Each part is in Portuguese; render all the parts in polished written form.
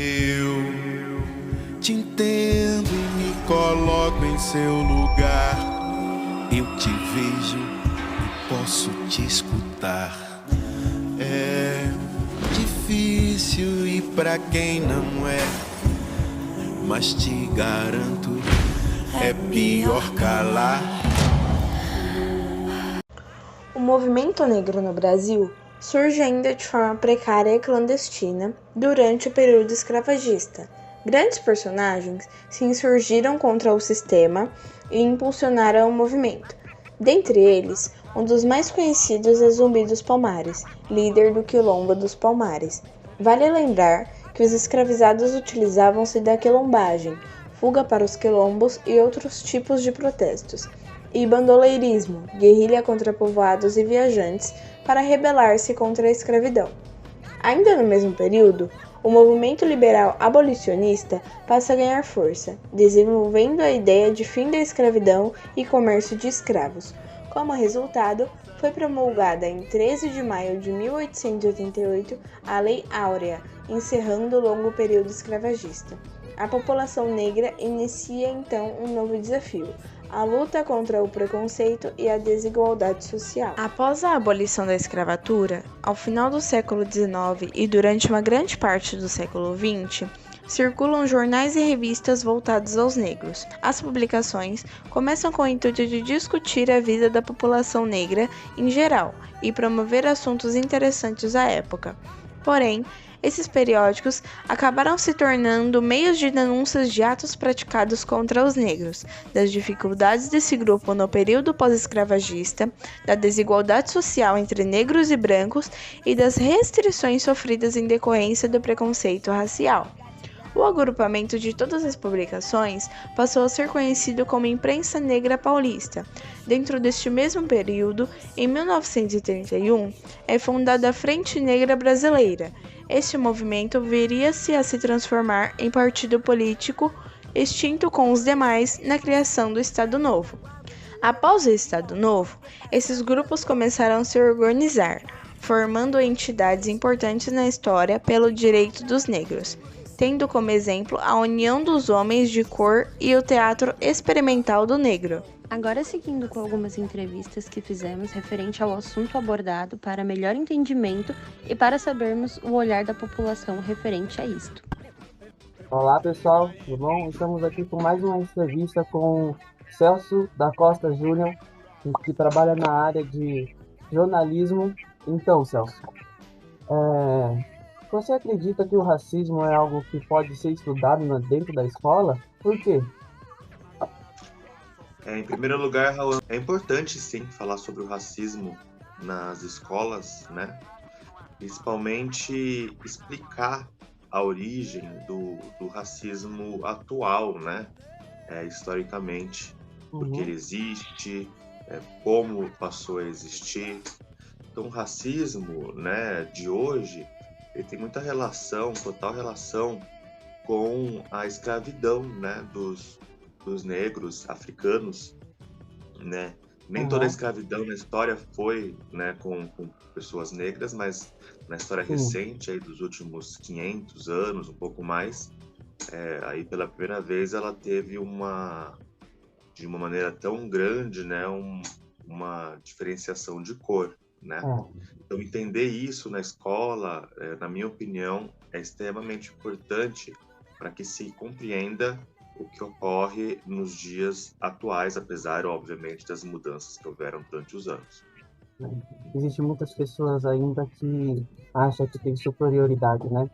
Eu te entendo e me coloco em seu lugar. Eu te vejo e posso te escutar. É difícil e pra quem não é, mas te garanto, é pior calar. O movimento negro no Brasil surge ainda de forma precária e clandestina durante o período escravagista. Grandes personagens se insurgiram contra o sistema e impulsionaram o movimento. Dentre eles, um dos mais conhecidos é Zumbi dos Palmares, líder do Quilombo dos Palmares. Vale lembrar que os escravizados utilizavam-se da quilombagem, fuga para os quilombos e outros tipos de protestos, e bandoleirismo, guerrilha contra povoados e viajantes, para rebelar-se contra a escravidão. Ainda no mesmo período, o movimento liberal abolicionista passa a ganhar força, desenvolvendo a ideia de fim da escravidão e comércio de escravos. Como resultado, foi promulgada em 13 de maio de 1888 a Lei Áurea, encerrando o longo período escravagista. A população negra inicia então um novo desafio: a luta contra o preconceito e a desigualdade social. Após a abolição da escravatura, ao final do século XIX e durante uma grande parte do século XX, circulam jornais e revistas voltados aos negros. As publicações começam com o intuito de discutir a vida da população negra em geral e promover assuntos interessantes à época. Porém, esses periódicos acabaram se tornando meios de denúncias de atos praticados contra os negros, das dificuldades desse grupo no período pós-escravagista, da desigualdade social entre negros e brancos e das restrições sofridas em decorrência do preconceito racial. O agrupamento de todas as publicações passou a ser conhecido como Imprensa Negra Paulista. Dentro deste mesmo período, em 1931, é fundada a Frente Negra Brasileira. Este movimento viria-se a se transformar em partido político, extinto com os demais na criação do Estado Novo. Após o Estado Novo, esses grupos começaram a se organizar, formando entidades importantes na história pelo direito dos negros, tendo como exemplo a União dos Homens de Cor e o Teatro Experimental do Negro. Agora, seguindo com algumas entrevistas que fizemos referente ao assunto abordado para melhor entendimento e para sabermos o olhar da população referente a isto. Olá pessoal, tudo bom? Estamos aqui com mais uma entrevista com Celso da Costa Júnior, que trabalha na área de jornalismo. Então, Celso, você acredita que o racismo é algo que pode ser estudado dentro da escola? Por quê? Em primeiro lugar, Raul, é importante sim falar sobre o racismo nas escolas, né? Principalmente explicar a origem do racismo atual, né? Historicamente, porque ele existe, como passou a existir. Então, o racismo, né, de hoje, ele tem muita relação, total relação com a escravidão, né, dos negros africanos, né? Nem toda a escravidão na história foi, né, com pessoas negras, mas na história recente, aí dos últimos 500 anos, um pouco mais, aí pela primeira vez ela teve de uma maneira tão grande, né, uma diferenciação de cor, né? Então entender isso na escola, na minha opinião, é extremamente importante para que se compreenda o que ocorre nos dias atuais, apesar, obviamente, das mudanças que houveram durante os anos. Existem muitas pessoas ainda que acham que tem superioridade, né?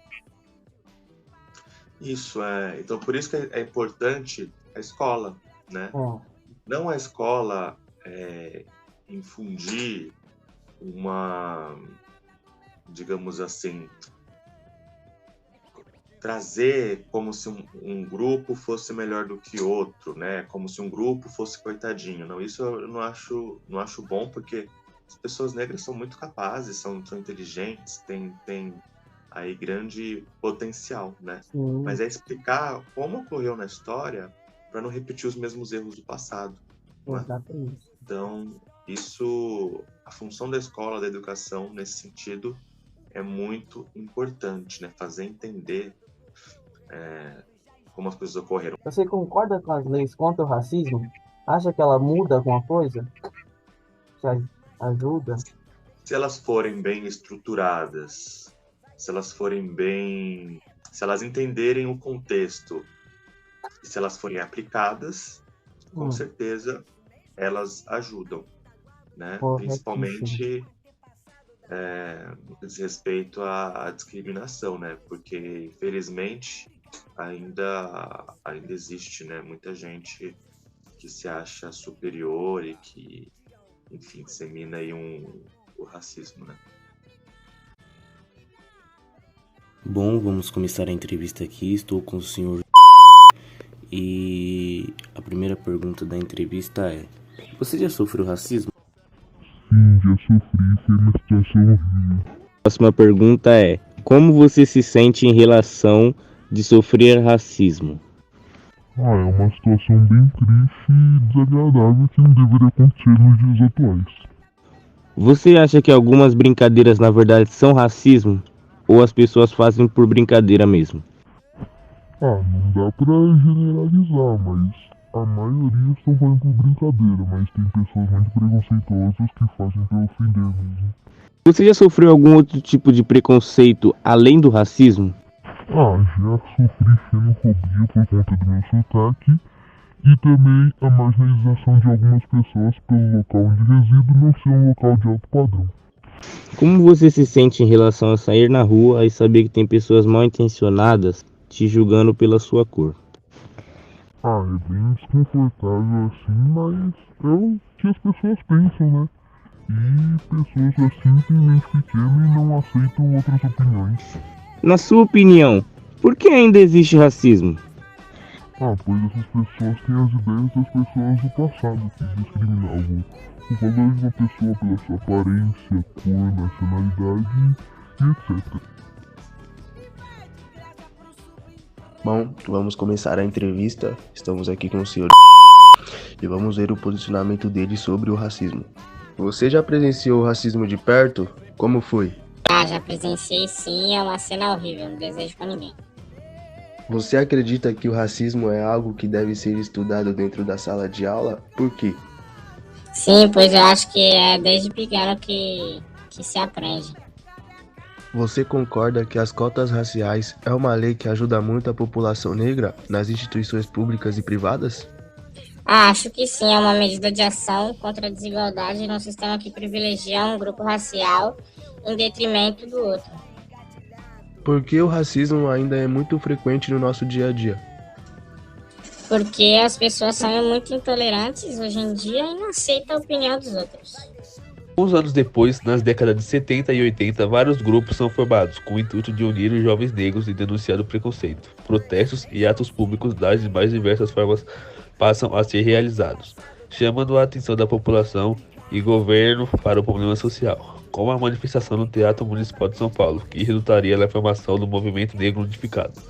Isso, então por isso que é importante a escola, né? Não a escola infundir digamos assim, trazer como se um grupo fosse melhor do que outro, né? Como se um grupo fosse coitadinho. Não, isso eu não acho bom, porque as pessoas negras são muito capazes, são inteligentes, têm aí grande potencial, né? Mas é explicar como ocorreu na história para não repetir os mesmos erros do passado. Exatamente. Então, a função da escola, da educação, nesse sentido, é muito importante, né? Fazer entender como as coisas ocorreram. Você concorda com as leis contra o racismo? Acha que ela muda alguma coisa? Que ajuda? Se elas forem bem estruturadas, se elas entenderem o contexto e se elas forem aplicadas, com certeza elas ajudam, né? Principalmente no que diz respeito à discriminação, né? Porque infelizmente ainda existe, né, muita gente que se acha superior e que, enfim, dissemina aí o racismo, né? Bom, vamos começar a entrevista aqui. Estou com o senhor e a primeira pergunta da entrevista é: você já sofreu racismo? Sim, já sofri, foi uma situação horrível. A próxima pergunta é: como você se sente em relação de sofrer racismo? É uma situação bem triste e desagradável que não deveria acontecer nos dias atuais. Você acha que algumas brincadeiras na verdade são racismo? Ou as pessoas fazem por brincadeira mesmo? Não dá pra generalizar, mas a maioria estão fazendo por brincadeira, mas tem pessoas muito preconceituosas que fazem pra ofender mesmo. Você já sofreu algum outro tipo de preconceito além do racismo? Já sofri xenofobia por conta do meu sotaque e também a marginalização de algumas pessoas pelo local onde resido não ser um local de alto padrão. Como você se sente em relação a sair na rua e saber que tem pessoas mal intencionadas te julgando pela sua cor? É bem desconfortável assim, mas é o que as pessoas pensam, né? E pessoas assim têm mente pequena e não aceitam outras opiniões. Na sua opinião, por que ainda existe racismo? Pois essas pessoas têm as ideias das pessoas do passado que discriminavam o valor de uma pessoa pela sua aparência, cor, nacionalidade e etc. Bom, vamos começar a entrevista. Estamos aqui com o senhor e vamos ver o posicionamento dele sobre o racismo. Você já presenciou o racismo de perto? Como foi? Já presenciei sim, é uma cena horrível, não desejo pra ninguém. Você acredita que o racismo é algo que deve ser estudado dentro da sala de aula? Por quê? Sim, pois eu acho que é desde pequeno que se aprende. Você concorda que as cotas raciais é uma lei que ajuda muito a população negra nas instituições públicas e privadas? Acho que sim, é uma medida de ação contra a desigualdade num sistema que privilegia um grupo racial em detrimento do outro. Por que o racismo ainda é muito frequente no nosso dia a dia? Porque as pessoas são muito intolerantes hoje em dia e não aceitam a opinião dos outros. Uns anos depois, nas décadas de 70 e 80, vários grupos são formados com o intuito de unir os jovens negros e denunciar o preconceito. Protestos e atos públicos das mais diversas formas passam a ser realizados, chamando a atenção da população e governo para o problema social, como a manifestação no Teatro Municipal de São Paulo, que resultaria na formação do Movimento Negro Unificado.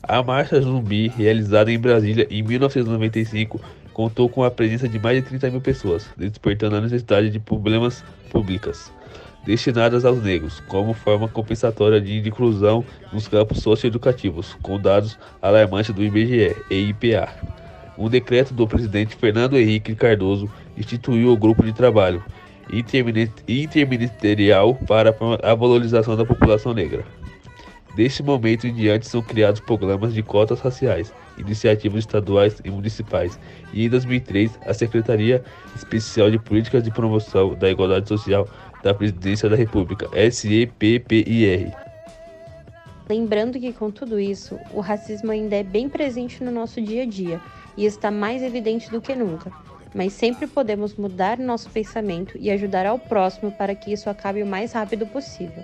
A Marcha Zumbi, realizada em Brasília em 1995, contou com a presença de mais de 30 mil pessoas, despertando a necessidade de problemas públicas destinadas aos negros, como forma compensatória de inclusão nos campos socioeducativos, com dados alarmantes do IBGE e IPA. Um decreto do presidente Fernando Henrique Cardoso instituiu o grupo de trabalho interministerial para a valorização da população negra. Deste momento em diante são criados programas de cotas raciais, iniciativas estaduais e municipais, e em 2003 a Secretaria Especial de Políticas de Promoção da Igualdade Social da Presidência da República, SEPPIR. Lembrando que com tudo isso, o racismo ainda é bem presente no nosso dia a dia e está mais evidente do que nunca, mas sempre podemos mudar nosso pensamento e ajudar ao próximo para que isso acabe o mais rápido possível.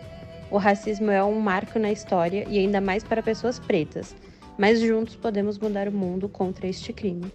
O racismo é um marco na história e ainda mais para pessoas pretas, mas juntos podemos mudar o mundo contra este crime.